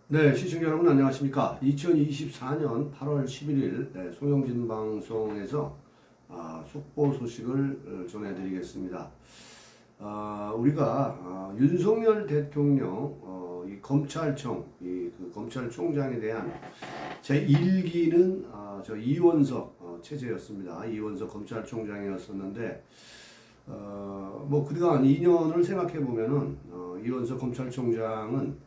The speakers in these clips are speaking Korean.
네, 시청자 여러분 안녕하십니까? 2024년 8월 11일 송영진 방송에서 속보 소식을 전해드리겠습니다. 우리가 윤석열 대통령 이 검찰청 그 검찰총장에 대한 제 1기는 저 이원석 체제였습니다. 이원석 검찰총장이었었는데 뭐 그동안 2년을 생각해 보면은 이원석 검찰총장은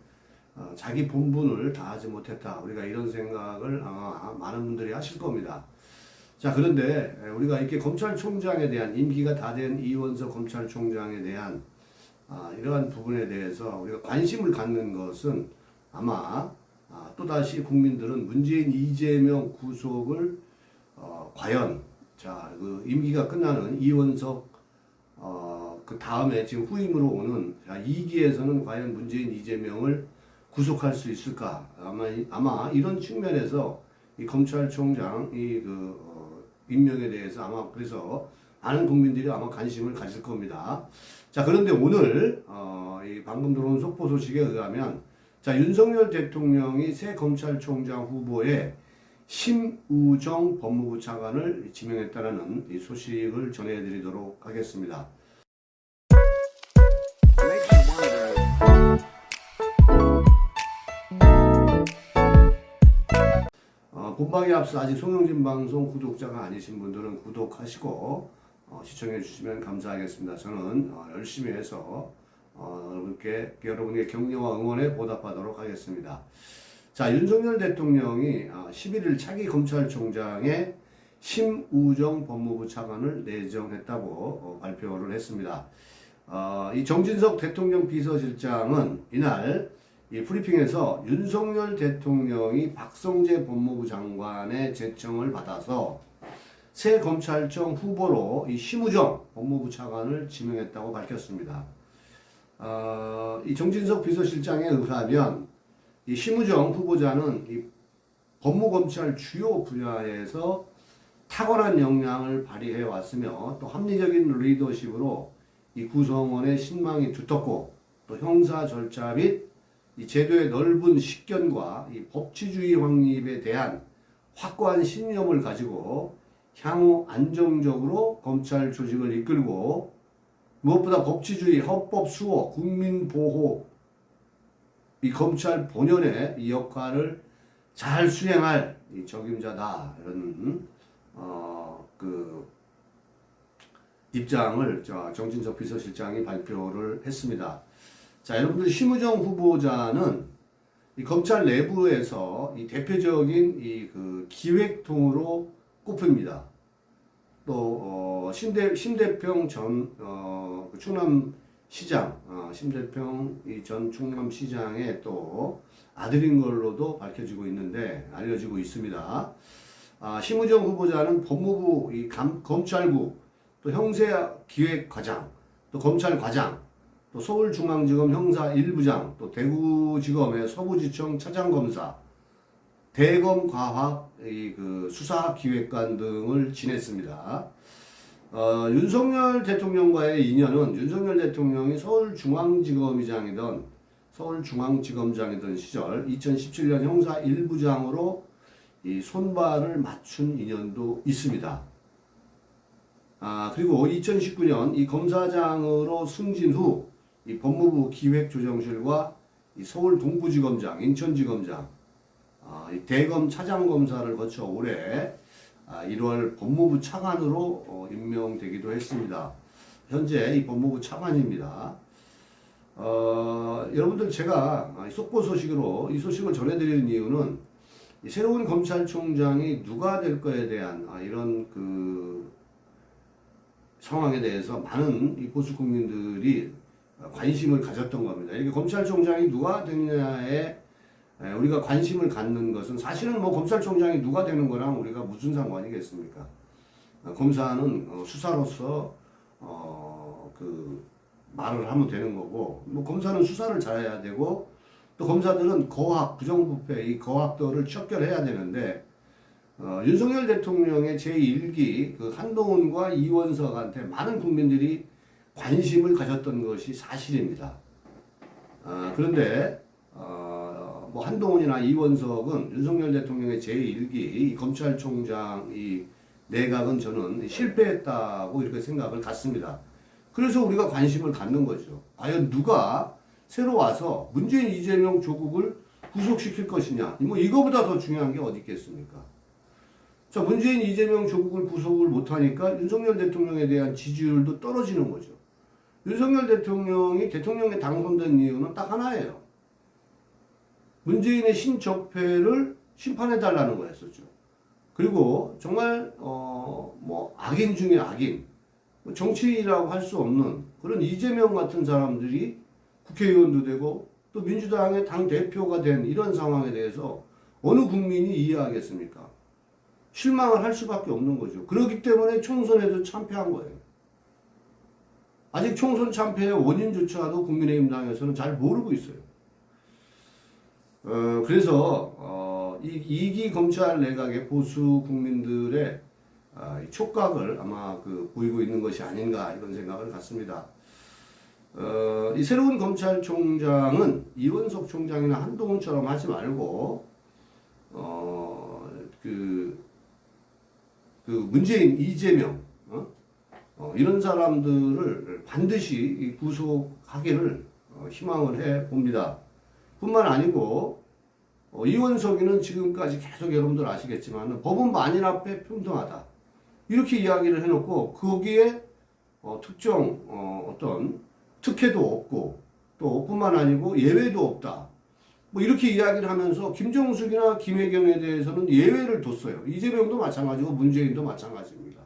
자기 본분을 다하지 못했다. 우리가 이런 생각을 아마 많은 분들이 하실 겁니다. 자, 그런데 우리가 이렇게 검찰총장에 대한 임기가 다 된 이원석 검찰총장에 대한 이러한 부분에 대해서 우리가 관심을 갖는 것은 아마 또다시 국민들은 문재인 이재명 구속을 과연 그 임기가 끝나는 이원석 그 다음에 지금 후임으로 오는 2기에서는 과연 문재인 이재명을 구속할 수 있을까? 아마 이런 측면에서 이 검찰총장 임명에 대해서 아마 그래서 많은 국민들이 아마 관심을 가질 겁니다. 자, 그런데 오늘 이 방금 들어온 속보 소식에 의하면 윤석열 대통령이 새 검찰총장 후보에 심우정 법무부 차관을 지명했다는 이 소식을 전해드리도록 하겠습니다. 본방에 앞서 아직 송영진 방송 구독자가 아니신 분들은 구독하시고 시청해 주시면 감사하겠습니다. 저는 열심히 해서 여러분의 격려와 응원에 보답하도록 하겠습니다. 자, 윤석열 대통령이 11일 차기 검찰총장에 심우정 법무부 차관을 내정했다고 발표를 했습니다. 이 정진석 대통령 비서실장은 이날 이 브리핑에서 윤석열 대통령이 박성재 법무부 장관의 제청을 받아서 새 검찰청 후보로 이 심우정 법무부 차관을 지명했다고 밝혔습니다. 이 정진석 비서실장에 의하면 이 심우정 후보자는 이 법무검찰 주요 분야에서 탁월한 역량을 발휘해 왔으며 또 합리적인 리더십으로 이 구성원의 신망이 두텁고 또 형사 절차 및 이 제도의 넓은 식견과 이 법치주의 확립에 대한 확고한 신념을 가지고 향후 안정적으로 검찰 조직을 이끌고 무엇보다 법치주의, 헌법 수호, 국민 보호, 이 검찰 본연의 이 역할을 잘 수행할 이 적임자다. 이런 입장을 정진석 비서실장이 발표를 했습니다. 자, 여러분들 심우정 후보자는 이 검찰 내부에서 이 대표적인 기획통으로 꼽힙니다. 또 심대평 전 충남시장, 심대평 전 충남시장의 또 아들인 걸로도 알려지고 있습니다. 심우정 후보자는 법무부 검찰국, 또 형사기획과장, 또 검찰과장, 또 서울중앙지검 형사 1부장, 또 대구지검의 서부지청 차장검사, 대검과학 수사기획관 등을 지냈습니다. 윤석열 대통령과의 인연은 윤석열 대통령이 서울중앙지검장이던 시절 2017년 형사 1부장으로 이 손발을 맞춘 인연도 있습니다. 그리고 2019년 이 검사장으로 승진 후 이 법무부 기획조정실과 이 서울 동부지검장, 인천지검장, 이 대검 차장검사를 거쳐 올해 1월 법무부 차관으로 임명되기도 했습니다. 현재 이 법무부 차관입니다. 여러분들 제가 속보 소식으로 이 소식을 전해드리는 이유는 이 새로운 검찰총장이 누가 될 거에 대한 이런 상황에 대해서 많은 이 보수 국민들이 관심을 가졌던 겁니다. 이렇게 검찰총장이 누가 되느냐에 우리가 관심을 갖는 것은 사실은 뭐 검찰총장이 누가 되는 거랑 우리가 무슨 상관이겠습니까? 검사는 수사로서 말을 하면 되는 거고, 뭐 검사는 수사를 잘해야 되고, 또 검사들은 거학, 부정부패 이 거학도를 척결해야 되는데 윤석열 대통령의 제1기 한동훈과 이원석한테 많은 국민들이 관심을 가졌던 것이 사실입니다. 그런데 뭐 한동훈이나 이원석은 윤석열 대통령의 제1기 이 검찰총장 이 내각은 저는 실패했다고 이렇게 생각을 갖습니다. 그래서 우리가 관심을 갖는 거죠. 과연 누가 새로 와서 문재인, 이재명, 조국을 구속시킬 것이냐. 뭐 이거보다 더 중요한 게 어디 있겠습니까? 자, 문재인, 이재명, 조국을 구속을 못하니까 윤석열 대통령에 대한 지지율도 떨어지는 거죠. 윤석열 대통령이 대통령에 당선된 이유는 딱 하나예요. 문재인의 신적폐를 심판해달라는 거였었죠. 그리고 정말 뭐 악인 중에 악인, 정치인이라고 할 수 없는 그런 이재명 같은 사람들이 국회의원도 되고 또 민주당의 당대표가 된 이런 상황에 대해서 어느 국민이 이해하겠습니까? 실망을 할 수밖에 없는 거죠. 그렇기 때문에 총선에도 참패한 거예요. 아직 총선 참패의 원인조차도 국민의힘 당에서는 잘 모르고 있어요. 그래서 이 2기 검찰 내각의 보수 국민들의 촉각을 아마 보이고 있는 것이 아닌가 이런 생각을 갖습니다. 이 새로운 검찰총장은 이원석 총장이나 한동훈처럼 하지 말고 문재인, 이재명 이런 사람들을 반드시 구속하기를 희망을 해 봅니다. 뿐만 아니고 이원석이는 지금까지 계속 여러분들 아시겠지만 법은 만인 앞에 평등하다 이렇게 이야기를 해놓고 거기에 특정 어떤 특혜도 없고 또 뿐만 아니고 예외도 없다 뭐 이렇게 이야기를 하면서 김정숙이나 김혜경에 대해서는 예외를 뒀어요. 이재명도 마찬가지고 문재인도 마찬가지입니다.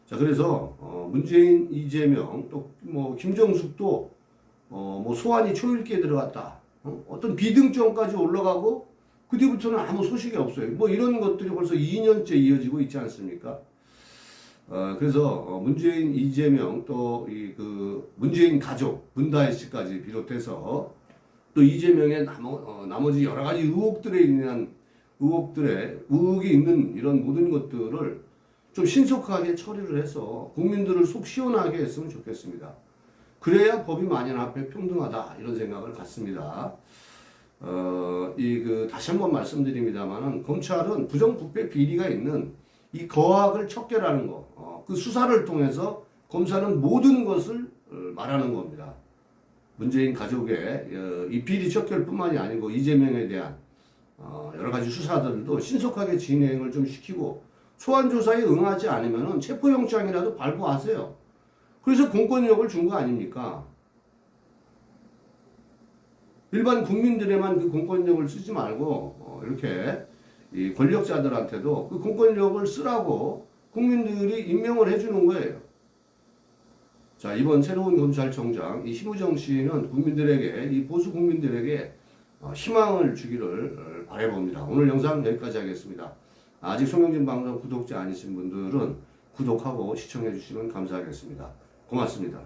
자, 그래서 문재인, 이재명 또 뭐 김정숙도 뭐 소환이 초읽기에 들어갔다. 어떤 비등점까지 올라가고 그 뒤부터는 아무 소식이 없어요. 뭐 이런 것들이 벌써 2년째 이어지고 있지 않습니까? 그래서 문재인, 이재명 또 문재인 가족 문다혜 씨까지 비롯해서 또 이재명의 나머지 여러 가지 의혹이 있는 이런 모든 것들을 좀 신속하게 처리를 해서 국민들을 속 시원하게 했으면 좋겠습니다. 그래야 법이 만인 앞에 평등하다 이런 생각을 갖습니다. 다시 한번 말씀드립니다만은 검찰은 부정부패 비리가 있는 이 거악을 척결하는 거, 그 수사를 통해서 검사는 모든 것을 말하는 겁니다. 문재인 가족의 이 비리 척결뿐만이 아니고 이재명에 대한 여러 가지 수사들도 신속하게 진행을 좀 시키고 소환 조사에 응하지 않으면 체포영장이라도 발부하세요. 그래서 공권력을 준 거 아닙니까? 일반 국민들에만 그 공권력을 쓰지 말고 이렇게 이 권력자들한테도 그 공권력을 쓰라고 국민들이 임명을 해주는 거예요. 자, 이번 새로운 검찰총장 이 심우정 씨는 국민들에게 이 보수 국민들에게 희망을 주기를 바라봅니다. 오늘 영상 여기까지 하겠습니다. 아직 송영진 방송 구독자 아니신 분들은 구독하고 시청해 주시면 감사하겠습니다. 고맙습니다.